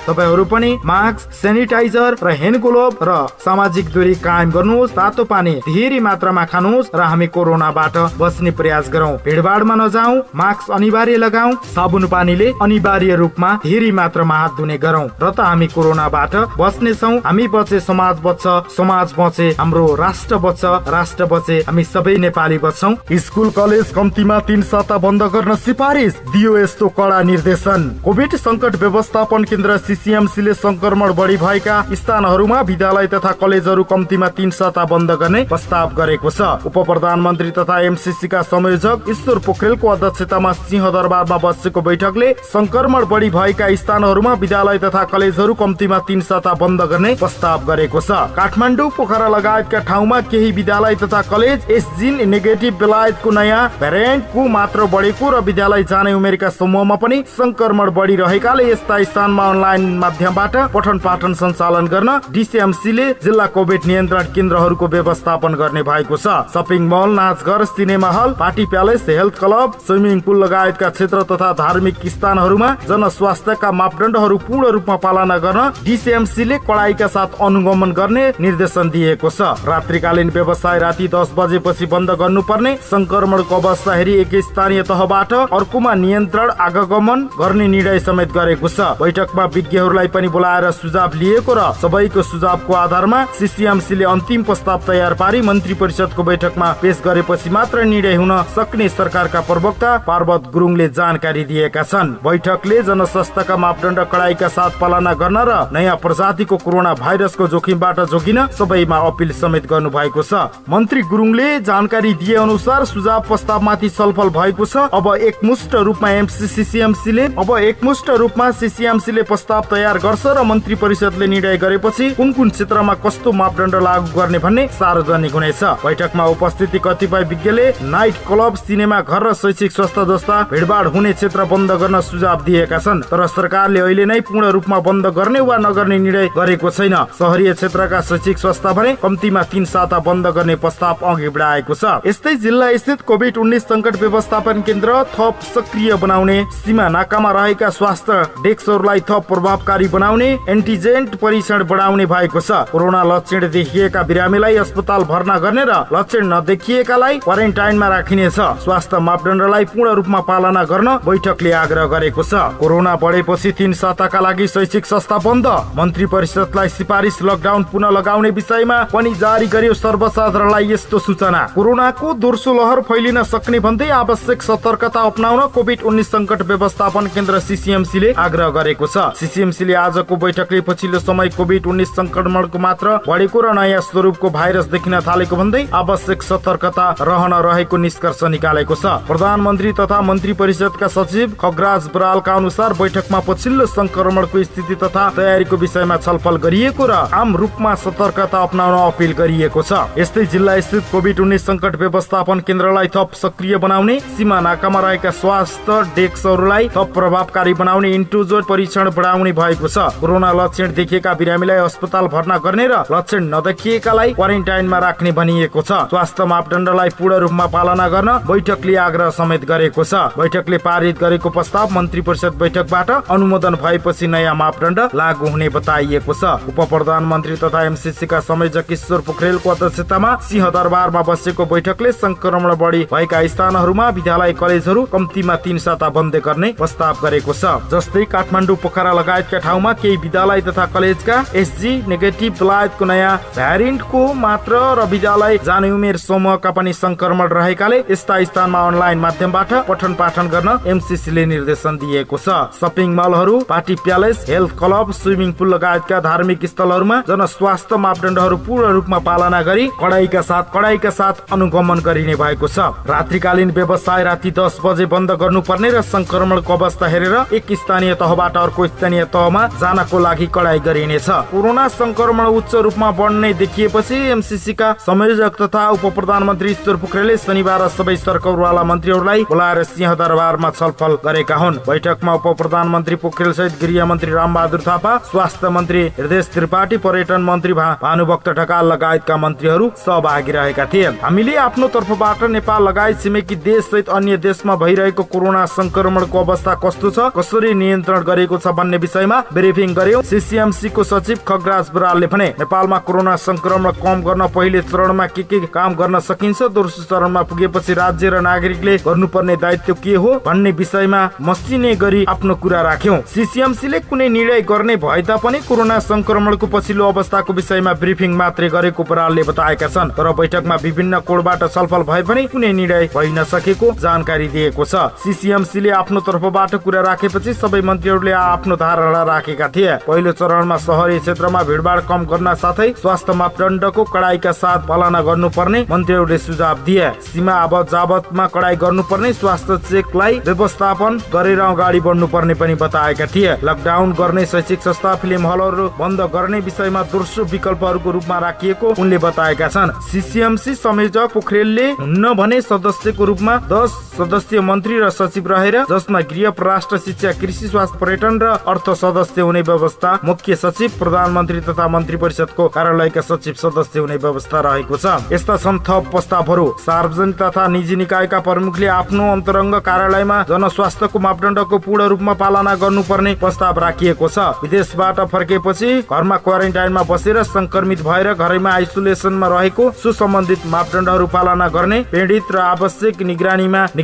तपाईहरु पनि mask, sanitiser र ह्यान्ड ग्लोभ र सामाजिक दूरी कायम गर्नुहोस्। तातो पानी धेरै मात्रामा खानुहोस् र हामी कोरोनाबाट बच्ने प्रयास गरौँ। भिडभाडमा नजाउँ, मास्क अनिवार्य लगाऊ, साबुन पानीले अनिवार्य रूपमा धेरै मात्रामा हात धुने गरौँ र त हामी कोरोनाबाट बच्ने छौँ। हामी बचे समाज बच्छ, समाज बचे हाम्रो राष्ट्र बच्छ, राष्ट्र बचे हामी सबै नेपाली बच्छौँ। स्कुल कलेज कम्तीमा 3 साता बन्द गर्न सिफारिस दियो यस्तो कडा निर्देशन। कोभिड संकट व्यवस्थापन केन्द्र सीसीएमसीले संक्रमण बढी भएका स्थानहरूमा विद्यालय तथा कलेजहरू कम्तीमा 3 साता बन्द गर्ने प्रस्ताव गरेको छ। उप प्रधानमन्त्री तथा एमसीसी का संयोजक ईश्वर पोखरेलको अध्यक्षतामा सिंहदरबारमा बसेको बैठकले संक्रमण बढी भएका स्थानहरूमा विद्यालय तथा कलेजहरू कम्तीमा 3 साता बन्द गर्ने प्रस्ताव गरेको छ। काठमाडौँ, पोखरा लगायतका ठाउँमा केही विद्यालय तथा कलेज एसजी नेगेटिभ बेलायतको नयाँ भ्यारिएन्टको मात्र बढेको र विद्यालय जाने उमेरका समूहमा पनि संक्रमण बढिरहेकाले यस्ता स्थानमा अनलाइन माध्यमबाट पठन पाठन सञ्चालन गर्न डीसीएमसीले जिल्ला कोभिड नियन्त्रण केन्द्रहरूको व्यवस्थापन गर्ने भएको छ। शपिङ मल, नाचघर, cinema hall, party palace, health club, swimming pool लगायतका क्षेत्र तथा धार्मिक स्थानहरूमा जनस्वास्थ्यका मापदण्डहरू पूर्ण रूपमा पालना गर्न डीसीएमसीले कडाइका साथ अनुगमन गर्ने निर्देशन दिएको छ। रात्रिकालीन व्यवसाय राति 10 बजेपछि बन्द गर्नुपर्ने, संक्रमणको अवस्था हेरी एक स्थानीय तहबाट अर्कोमा नियन्त्रण आगमन गर्ने निर्णय समेत गरेको छ। बैठकमा विज्ञहरूलाई पनि बोलाएर सुझाव लिएको र सबैको सुझावको आधारमा सीसीएमसीले अन्तिम प्रस्ताव तयार पारी मन्त्री परिषदको बैठकमा पेश गरेपछि मात्र निर्णय हुन सक्ने सरकारका प्रवक्ता पार्वत गुरुङले जानकारी दिएका छन्। बैठकले जनस्वास्थ्यका मापदण्ड कडाइका साथ पालना गर्न र नयाँ प्रजातिको कोरोना भाइरसको जोखिमबाट जोगिन सबैमा अपील समेत गर्नु भएको छ। मन्त्री गुरुङले जानकारी दिए अनुसार सुझाव प्रस्तावमाथि छलफल भएको छ। अब एकमुष्ट रूपमा सीसीएमसीले प्रस्ताव तयार गर्छ र मन्त्री परिषदले निर्णय गरेपछि कुन कुन क्षेत्रमा कस्तो मापदण्ड लागू गर्ने भन्ने सार्वजनिक हुनेछ। बैठकमा उपस्थिति कतिपय विज्ञले नाइट क्लब, सिनेमा घर र शैक्षिक संस्था जस्ता भिडभाड हुने क्षेत्र बन्द गर्न सुझाव दिएका छन्। तर सरकारले अहिले नै पूर्ण रूपमा बन्द गर्ने वा नगर्ने निर्णय गरेको छैन। शहरीय क्षेत्रका शैक्षिक संस्था भने कम्तीमा 3 साता बन्द गर्ने प्रस्ताव अघि बढाएको छ। यस्तै जिल्ला स्थित कोभिड-19 संकट व्यवस्थापन केन्द्र थप सक्रिय बनाउने, सीमा नाकामा रहेका स्वास्थ्य डेस्कहरूलाई थप प्रभावकारी बनाउने, एन्टिजेन परीक्षण बढाउने भएको छ। कोरोना लक्षण देखिएका बिरामीलाई अस्पताल भर्ना गर्ने र लक्षण नदेखिएकालाई क्वारेन्टाइनमा राखिनेछ। स्वास्थ्य मापदण्डलाई पूर्ण रूपमा पालना गर्न बैठकले आग्रह गरेको छ। कोरोना बढेपछि 3 साताका लागि शैक्षिक संस्था बन्द, मन्त्री परिषदलाई सिफारिस। लकडाउन पुनः लगाउने विषयमा पनि जारी गर्यो सर्वसाधारणलाई यस्तो सूचना। कोरोनाको दोस्रो लहर फैलिन सक्ने भन्दै आवश्यक सतर्कता अपनाउन कोभिड-19 संकट व्यवस्थापन केन्द्र सीसीएमसीले आग्रह गरेको छ। सीसीएमसीले आजको बैठकले पछिल्लो समय कोभिड-19 संक्रमणको मात्र बढेको र नयाँ स्वरूपको भाइरस देखिन थालेको भन्दै आवश्यक सतर्कता रहन रहेको निष्कर्ष निकालेको छ। प्रधानमन्त्री तथा मन्त्री परिषदका सचिव खगराज बरालका अनुसार बैठकमा पछिल्लो संक्रमणको स्थिति तथा तयारीको विषयमा छलफल गरिएको र आम रूपमा सतर्कता अपनाउन अपील गरिएको छ। यस्तै जिल्ला स्थित कोभिड-19 संकट व्यवस्थापन केन्द्रलाई थप सक्रिय बनाउने, सीमा नाकामा रहेका स्वास्थ्य डेस्कहरूलाई थप प्रभावकारी बनाउने, एन्टिजेन परीक्षण बढाउने भएको छ। कोरोना लक्षण देखिएका बिरामीलाई अस्पताल भर्ना गर्ने र लक्षण नदेखिएकालाई क्वारेन्टाइनमा राख्ने भनिएको छ। स्वास्थ्य मापदण्डलाई पूर्ण रूपमा पालना गर्न बैठकले आग्रह समेत गरेको छ। बैठकले पारित गरेको प्रस्ताव मन्त्री परिषद बैठकबाट अनुमोदन भएपछि नयाँ मापदण्ड लागू हुने बताइएको छ। उप प्रधानमन्त्री तथा एमसीसी का संयोजक ईश्वर पोखरेलको अध्यक्षतामा सिंहदरबारमा बसेको बैठकले संक्रमण बढी भएका स्थानहरूमा विद्यालय कलेजहरू कम्तीमा 3 साता बन्द गर्ने प्रस्ताव गरेको छ। जस्तै काठमाडौँ, पोखरा लगायतका ठाउँमा केही विद्यालय तथा कलेजका एसजी नेगेटिभ बेलायतको नयाँ भ्यारिएन्टको मात्र र विद्यालय जाने उमेर समूहका पनि संक्रमण रहेकाले यस्ता स्थानमा अनलाइन माध्यमबाट पठन पाठन गर्न एमसीसीले निर्देशन दिएको छ। शपिङ मलहरू, party palace, health club, swimming pool लगायतका धार्मिक स्थलहरूमा जनस्वास्थ्य मापदण्डहरू पूर्ण रूपमा पालना गरी कडाइका साथ अनुगमन गरिने भएको छ। रात्रिकालीन व्यवसाय राति 10 बजे बन्द गर्नुपर्ने र संक्रमणको अवस्था हेरेर एक स्थानीय तहबाट अर्को स्थानीय तहमा जानको लागि कडाइ गरिनेछ। कोरोना संक्रमण उच्च रूपमा बढ्ने देखिएपछि एमसीसी का संयोजक तथा उप प्रधानमन्त्री ईश्वर पोखरेलले शनिबार सबै सरकारवाला मन्त्रीहरूलाई बोलाएर सिंहदरबारमा छलफल गरेका हुन्। बैठकमा उप प्रधानमन्त्री पोखरेल सहित गृह मन्त्री रामबहादुर थापा, स्वास्थ्य मन्त्री हृदय त्रिपाठी, पर्यटन मन्त्री भानुभक्त ढकाल लगायतका मन्त्रीहरू सहभागी रहेका थिए। हामीले आफ्नो तर्फबाट नेपाल लगायत छिमेकी देश सहित अन्य देशमा भइरहेको कोरोना संक्रमणको अवस्था कस्तो छ, कसरी नियन्त्रण गरेको छ भन्ने विषय विषयमा ब्रिफिङ गर्यो। सीसीएमसी को सचिव खगराज बरालले भने नेपालमा कोरोना संक्रमण कम गर्न पहिले चरणमा के काम गर्न सकिन्छ, दोस्रो चरणमा पुगेपछि राज्य र नागरिकले गर्नुपर्ने दायित्व के हो भन्ने विषयमा मसिने गरी आफ्नो कुरा राख्यौं। सीसीएमसीले कुनै निर्णय गर्ने भए तापनि कोरोना संक्रमणको पछिल्लो अवस्थाको विषयमा ब्रिफिङ मात्रै गरेको बरालले बताएका छन्। तर बैठकमा विभिन्न कोणबाट छलफल भए पनि कुनै निर्णय भइ नसकेको जानकारी दिएको छ। सीसीएमसीले आफ्नो तर्फबाट कुरा राखेपछि सबै मन्त्रीहरूले आफ्नो धारणा राखेका थिए। पहिलो चरणमा शहरी क्षेत्रमा भिडभाड कम गर्न साथै स्वास्थ्य मापदण्डको कडाइका साथ पालना गर्नुपर्ने मन्त्रीहरूले सुझाव दिए। सीमा आवत जावतमा कडाइ गर्नुपर्ने, स्वास्थ्य चेकलाई व्यवस्थापन गरेर अगाडि बढ्नुपर्ने पनि बताएका थिए। लकडाउन गर्ने, शैक्षिक संस्था, फिल्म हलहरू बन्द गर्ने विषयमा दोस्रो विकल्पहरूको रूपमा राखिएको उनले बताएका छन्। सीसीएमसी संयोजक पोखरेलले हुन्न भने सदस्यको रूपमा 10 सदस्यीय मन्त्री र सचिव रहेर, जसमा गृह, परराष्ट्र, शिक्षा, कृषि, स्वास्थ्य, पर्यटन र अर्थ सदस्य हुने व्यवस्था, मुख्य सचिव, प्रधानमन्त्री तथा मन्त्री परिषदको कार्यालयका सचिव सदस्य हुने व्यवस्था रहेको छ। यस्ता छन् थप प्रस्तावहरू। सार्वजनिक तथा निजी निकायका प्रमुखले आफ्नो अन्तरङ्ग कार्यालयमा जनस्वास्थ्यको मापदण्डको पूर्ण रूपमा पालना गर्नुपर्ने प्रस्ताव राखिएको छ। विदेशबाट फर्केपछि घरमा क्वारेन्टाइनमा बसेर संक्रमित भएर घरैमा आइसोलेसनमा रहेको सुसम्बन्धित मापदण्डहरू पालना गर्ने, पीडित र आवश्यक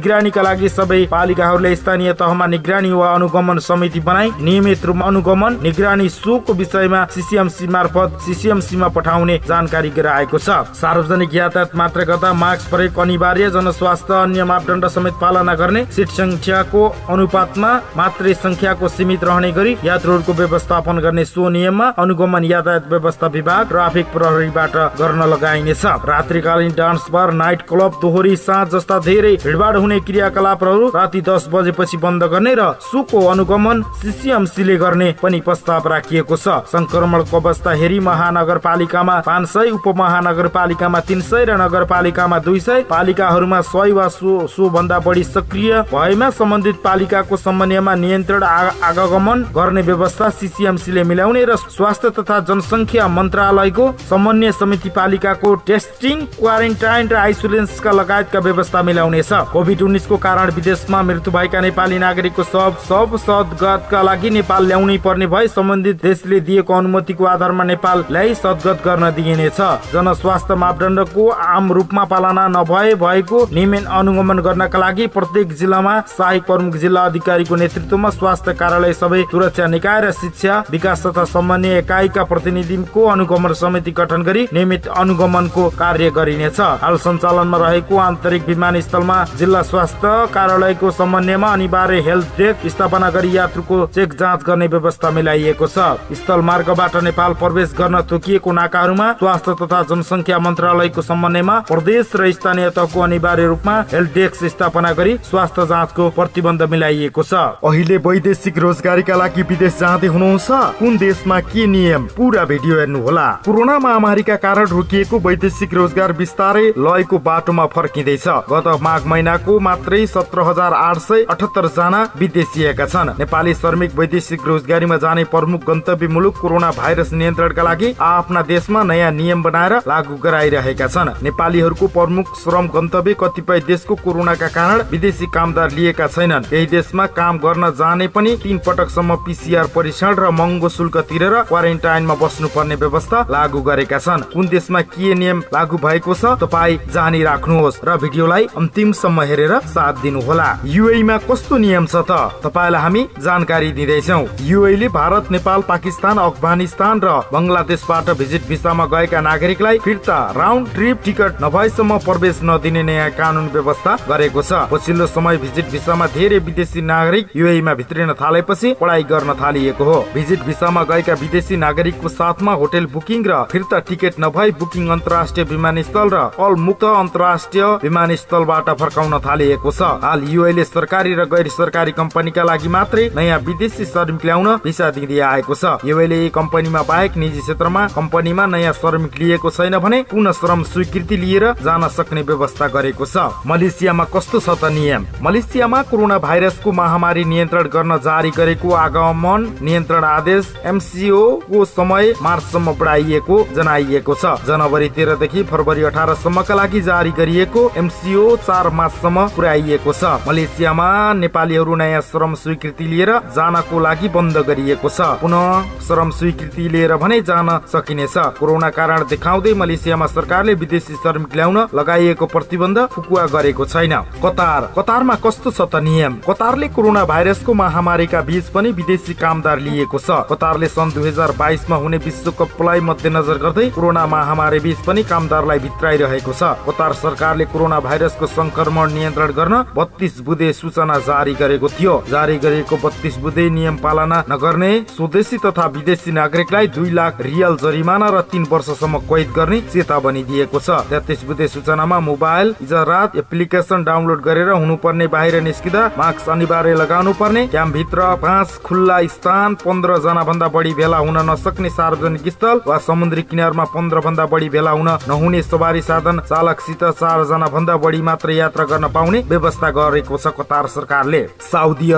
निगरानीका लागि सबै पालिकाहरूले स्थानीय तहमा निगरानी वा अनुगमन समिति बनाई नियमित रूपमा अनुगमन निगरानी सुको विषयमा सीसीएमसी मार्फत सीसीएमसीमा पठाउने जानकारी गराएको छ। सार्वजनिक यातायात मात्र गर्दा मास्क प्रयोग अनिवार्य, जनस्वास्थ्य अन्य मापदण्ड समेत पालना गर्ने, सिट संख्याको अनुपातमा मात्रै संख्याको सीमित रहने गरी यात्रुहरूको व्यवस्थापन गर्ने, सो नियममा अनुगमन यातायात व्यवस्था विभाग ट्राफिक प्रहरीबाट गर्न लगाइनेछ। रात्रिकालीन डान्स बार, नाइट क्लब, दोहोरी साँझ जस्ता धेरै भिडभाड हुने क्रियाकलापहरू राति 10 बजेपछि बन्द गर्ने र सुको अनुगमन सीसीएमसीले गर्ने पनि प्रस्ताव राखिएको छ। संक्रमणको अवस्था हेरी महानगरपालिकामा 500, उपमहानगरपालिकामा 300 र नगरपालिकामा 200, पालिकाहरूमा 100 वा सो भन्दा बढी सक्रिय भएमा सम्बन्धित पालिकाको समन्वयमा नियन्त्रण आगमन गर्ने व्यवस्था सीसीएमसीले मिलाउने र स्वास्थ्य तथा जनसंख्या मन्त्रालयको समन्वय समिति पालिकाको टेस्टिङ, क्वारेन्टाइन र आइसोलेसनका लगायतका व्यवस्था मिलाउनेछ। कोभिड-19 को कारण विदेशमा मृत्यु भएका नेपाली नागरिकको सब सद्गतका लागि नेपाल ल्याउनै पर्ने भए सम्बन्धित देशले दिएको अनुमतिको आधारमा नेपाललाई सद्गत गर्न दिइनेछ। जनस्वास्थ्य मापदण्डको आम रूपमा पालना नभए भएको नियमित अनुगमन गर्नका लागि प्रत्येक जिल्लामा सहायक प्रमुख जिल्ला अधिकारीको नेतृत्वमा स्वास्थ्य कार्यालय, सबै सुरक्षा निकाय र शिक्षा विकास तथा समन्वय एकाइका प्रतिनिधिको अनुगमन समिति गठन गरी नियमित अनुगमनको कार्य गरिनेछ। हाल सञ्चालनमा रहेको आन्तरिक विमानस्थलमा जिल्ला स्वास्थ्य कार्यालयको समन्वयमा अनिवार्य हेल्थ डेस्क स्थापना गरी यात्रुको चेक जाँच गर्ने व्यवस्था मिलाइएको छ। स्थल मार्गबाट नेपाल प्रवेश गर्न तोकिएको नाकाहरूमा स्वास्थ्य तथा जनसंख्या मन्त्रालयको समन्वयमा प्रदेश र स्थानीय तहको अनिवार्य रूपमा हेल्थ डेस्क स्थापना गरी स्वास्थ्य जाँचको प्रतिबन्ध मिलाइएको छ। अहिले वैदेशिक रोजगारीका लागि विदेश जाँदै हुनुहुन्छ? कुन देशमा के नियम? पूरा भिडियो हेर्नु होला। कोरोना महामारीका कारण रोकिएको वैदेशिक रोजगार बिस्तारै लयको बाटोमा फर्किँदैछ। गत माघ महिनाको मात्रै 17,878 जना विदेशिएका छन्। नेपाली श्रमिक वैदेशिक रोजगारीमा जाने प्रमुख गन्तव्य मुलुक कोरोना भाइरस नियन्त्रणका लागि आफ्ना देशमा नयाँ नियम बनाएर लागू गराइरहेका छन्। नेपालीहरूको प्रमुख श्रम गन्तव्य कतिपय देशको कोरोनाका कारण विदेशी कामदार लिएका छैनन्। केही देशमा काम गर्न जाने पनि 3 पटकसम्म पीसीआर परीक्षण र महँगो शुल्क तिरेर क्वारेन्टाइनमा बस्नुपर्ने व्यवस्था लागू गरेका छन्। कुन देशमा के नियम लागू भएको छ तपाई जानी राख्नुहोस् र भिडियोलाई अन्तिमसम्म हेरेर साथ दिनु होला। यूएई मा कस्तो नियम छ त तपाईलाई हामी जानकारी दिँदैछौँ। यूएई ले भारत, नेपाल, पाकिस्तान, अफगानिस्तान र बंगलादेशबाट भिजिट भिसामा गएका नागरिकलाई फिर्ता राउन्ड ट्रिप टिकट नभएसम्म प्रवेश नदिने नयाँ कानून व्यवस्था गरेको छ। पछिल्लो समय भिजिट भिसामा धेरै विदेशी नागरिक यूएई मा भित्रिन थालेपछि पढाइ गर्न थालिएको हो। भिजिट भिसामा गएका विदेशी नागरिकको साथमा होटल बुकिङ र फिर्ता टिकट नभई बुकिङ अन्तर्राष्ट्रिय विमानस्थल र अल मुक्त अन्तर्राष्ट्रिय विमानस्थलबाट फर्काउन थालिएको छ। हाल यूएई ले सरकारी र गैर सरकारी कम्पनीका लागि मात्रै नयाँ विदेशी श्रमिक ल्याउन भिसा दिँदै आएको छ। यूएई ले कम्पनीमा बाहेक निजी क्षेत्रमा कम्पनीमा नयाँ श्रमिक लिएको छैन भने पुनः श्रम स्वीकृति लिएर जान सक्ने व्यवस्था गरेको छ। मलेसियामा कस्तो छ त नियम? मलेसियामा कोरोना भाइरसको महामारी नियन्त्रण गर्न जारी गरेको आगमन नियन्त्रण आदेश एमसीओ को समय मार्चसम्म बढाइएको जनाइएको छ। जनवरी 13 देखि फरवरी 18 सम्मका लागि जारी गरिएको एमसीओ 4 मार्चसम्म पुर्याइएको छ। मलेसियामा नेपालीहरू नयाँ श्रम स्वीकृति लिएर जानको लागि बन्द गरिएको छ। पुनः श्रम स्वीकृति लिएर भने जान सकिनेछ। कोरोना कारण देखाउँदै मलेसियामा सरकारले विदेशी श्रमिक ल्याउन लगाइएको प्रतिबन्ध फुकुवा गरेको छैन। कतारमा कस्तो छ त नियम? कतारले कोरोना भाइरसको महामारीका बीच पनि विदेशी कामदार लिएको छ। कतारले सन् 2022 मा हुने विश्वकपलाई मध्यनजर गर्दै कोरोना महामारी बीच पनि कामदारलाई भित्राइरहेको छ। कतार सरकारले कोरोना भाइरसको संक्रमण नियन्त्रण गर्न 32 बुँदे सूचना जारी गरेको थियो। जारी गरेको 32 बुँदे नियम पालना नगर्ने स्वदेशी तथा विदेशी नागरिकलाई 2 लाख रियल जरिमाना र 3 वर्षसम्म कैद गर्ने चेतावनी दिएको छ। 33 बुँदे सूचनामा मोबाइल इजरात एप्लिकेसन डाउनलोड गरेर हुनुपर्ने, बाहिर निस्किँदा मास्क अनिवार्य लगाउनु पर्ने, क्याम्प भित्र 5 खुल्ला स्थान, 15 जना भन्दा बढी भेला हुन नसक्ने सार्वजनिक स्थल वा समुद्री किनारमा 15 भन्दा बढी भेला हुन नहुने, सवारी साधन चालकसित 4 जना भन्दा बढी मात्र यात्रा गर्न पाउने व्यवस्था गरेको छ कतार सरकारले। साउदी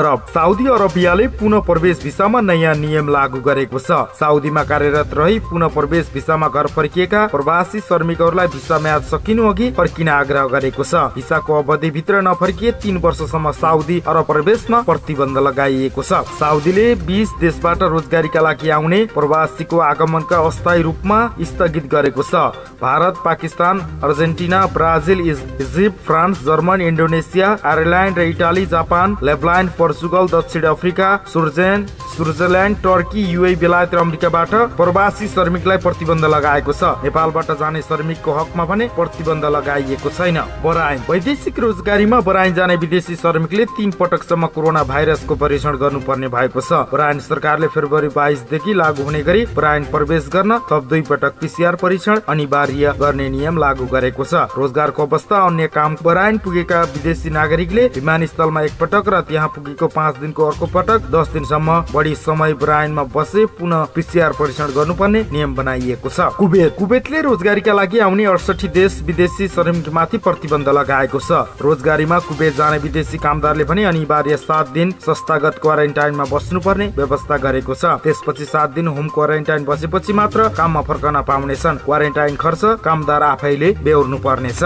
अरबियाले पुनः प्रवेश भिसामा नयाँ नियम लागू गरेको छ। साउदीमा कार्यरत रही पुनः प्रवेश भिसामा घर फर्किएका प्रवासी श्रमिकहरूलाई भिसा म्याद सकिनु अघि फर्किन आग्रह गरेको छ। भिसाको अवधि भित्र नफर्किए 3 वर्षसम्म साउदी अरब प्रवेशमा प्रतिबन्ध लगाइएको छ। साउदीले 20 देशबाट रोजगारीका लागि आउने प्रवासीको आगमनका अस्थायी रूपमा स्थगित गरेको छ। Bharat, Pakistan, Argentina, Brazil, Egypt, France, Germany, Indonesia, Ireland र इटाली, जापान, लेबनान, पोर्चुगल, दक्षिण अफ्रिका, स्विट्जरल्यान्ड, टर्की, युए, बेलायत र अमेरिकाबाट प्रवासी श्रमिकलाई प्रतिबन्ध लगाएको छ। नेपालबाट जाने श्रमिकको हकमा भने प्रतिबन्ध लगाइएको छैन। बराइन वैदेशिक रोजगारीमा बराइन जाने विदेशी श्रमिकले 3 पटकसम्म कोरोना भाइरसको परीक्षण गर्नुपर्ने भएको छ। बराइन सरकारले फेब्रुअरी 22 देखि लागू हुने गरी बराइन प्रवेश गर्न थप 2 पटक PCR परीक्षण अनिवार्य गर्ने नियम लागू गरेको छ। रोजगारको अवस्था अन्य काम बराइन पुगेका विदेशी नागरिकले विमानस्थलमा 1 पटक र त्यहाँ पुगेको 5 दिनको अर्को पटक 10 दिनसम्म बढी समय बराइनमा बसे पुनः PCR परीक्षण गर्नुपर्ने नियम बनाइएको छ। कुवेतले रोजगारीका लागि आउने 68 देश विदेशी श्रमिकमाथि प्रतिबन्ध लगाएको छ। रोजगारीमा कुवेत जाने विदेशी कामदारले भने अनिवार्य 7 दिन संस्थागत क्वारेन्टाइनमा बस्नुपर्ने व्यवस्था गरेको छ। त्यसपछि 7 दिन होम क्वारेन्टाइन बसेपछि मात्र काममा फर्कन पाउनेछन्। क्वारेन्टाइन खर्च कामदार आफैले बेहोर्नु पर्नेछ।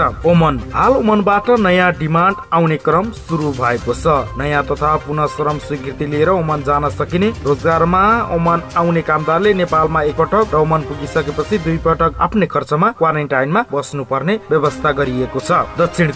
हाल ओमनबाट नयाँ डिमान्ड आउने क्रम सुरु भएको छ। नयाँ तथा पुनः श्रम स्वीकृति लिएर ओमन जान सकिने रोजगारमा ओमन आउने कामदारले नेपालमा 1 पटक र ओमन पुगिसकेपछि 2 पटक आफ्नै खर्चमा क्वारेन्टाइनमा बस्नुपर्ने व्यवस्था गरिएको छ। दक्षिण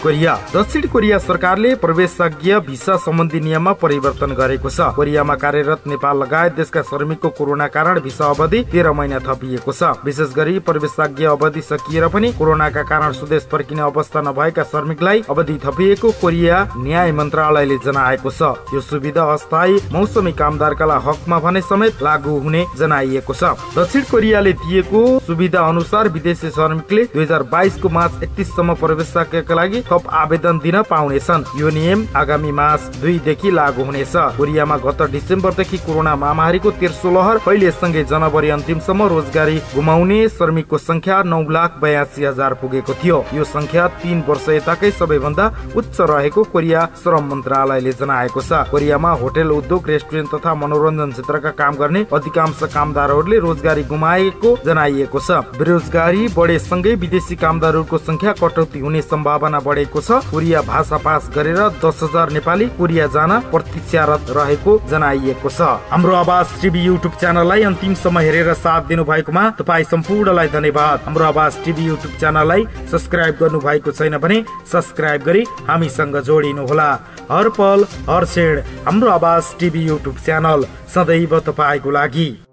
कोरिया सरकारले प्रवेशाज्ञा भिसा सम्बन्धी नियममा परिवर्तन गरेको छ। कोरियामा कार्यरत नेपाल लगायत देशका श्रमिकको कोरोना कारण भिसा अवधि 13 महिना थपिएको छ। विशेष गरी प्रवेशाज्ञा अवधि सकिएर पनि कोरोनाका कारण स्वदेश फर्किने अवस्था नभएका श्रमिकलाई अवधि थपिएको कोरिया न्याय मन्त्रालयले जनाएको छ। यो सुविधा अस्थायी मौसमी कामदारका हकमा भने समेत लागू हुने जनाइएको छ। दक्षिण कोरियाले दिएको सुविधा अनुसार विदेशी श्रमिकले 2022 को मार्च 31 सम्म प्रवेशाज्ञाका लागि थप आवेदन दिन पाउनेछन्। यो नियम आगामी मार्च 2 देखि लागू हुनेछ। कोरियामा गत डिसेम्बरदेखि कोरोना महामारीको तेस्रो लहर फैलिएसँगै जनवरी अन्तिमसम्म रोजगारी गुमाउने श्रमिकको संख्या 9,82,000 पुगेको थियो। यो संख्या 3 वर्ष यताकै सबैभन्दा उच्च रहेको कोरिया श्रम मन्त्रालयले जनाएको छ। कोरियामा होटल उद्योग, रेस्टुरेन्ट तथा मनोरञ्जन क्षेत्रका काम गर्ने अधिकांश कामदारहरूले रोजगारी गुमाएको जनाइएको छ। बेरोजगारी बढेसँगै विदेशी कामदारहरूको संख्या कटौती हुने सम्भावना बढेको छ। कोरिया भाषा पास गरेर 10,000 नेपाली कोरिया जान प्रतीक्षारत रहेको जनाइएको छ। हाम्रो आवाज टिभी युट्युब च्यानललाई अन्तिमसम्म हेरेर साथ दिनु भएकोमा तपाईँ सम्पूर्णलाई धन्यवाद। हाम्रो आवाज टिभी युट्युब च्यानललाई सब्स्क्राइब गर्नु भएको छैन भने सब्स्क्राइब गरी हामीसँग जोडिनु होला। हर पल हर क्षण हाम्रो आवाज टिभी युट्युब च्यानल सदैव तपाईको लागि।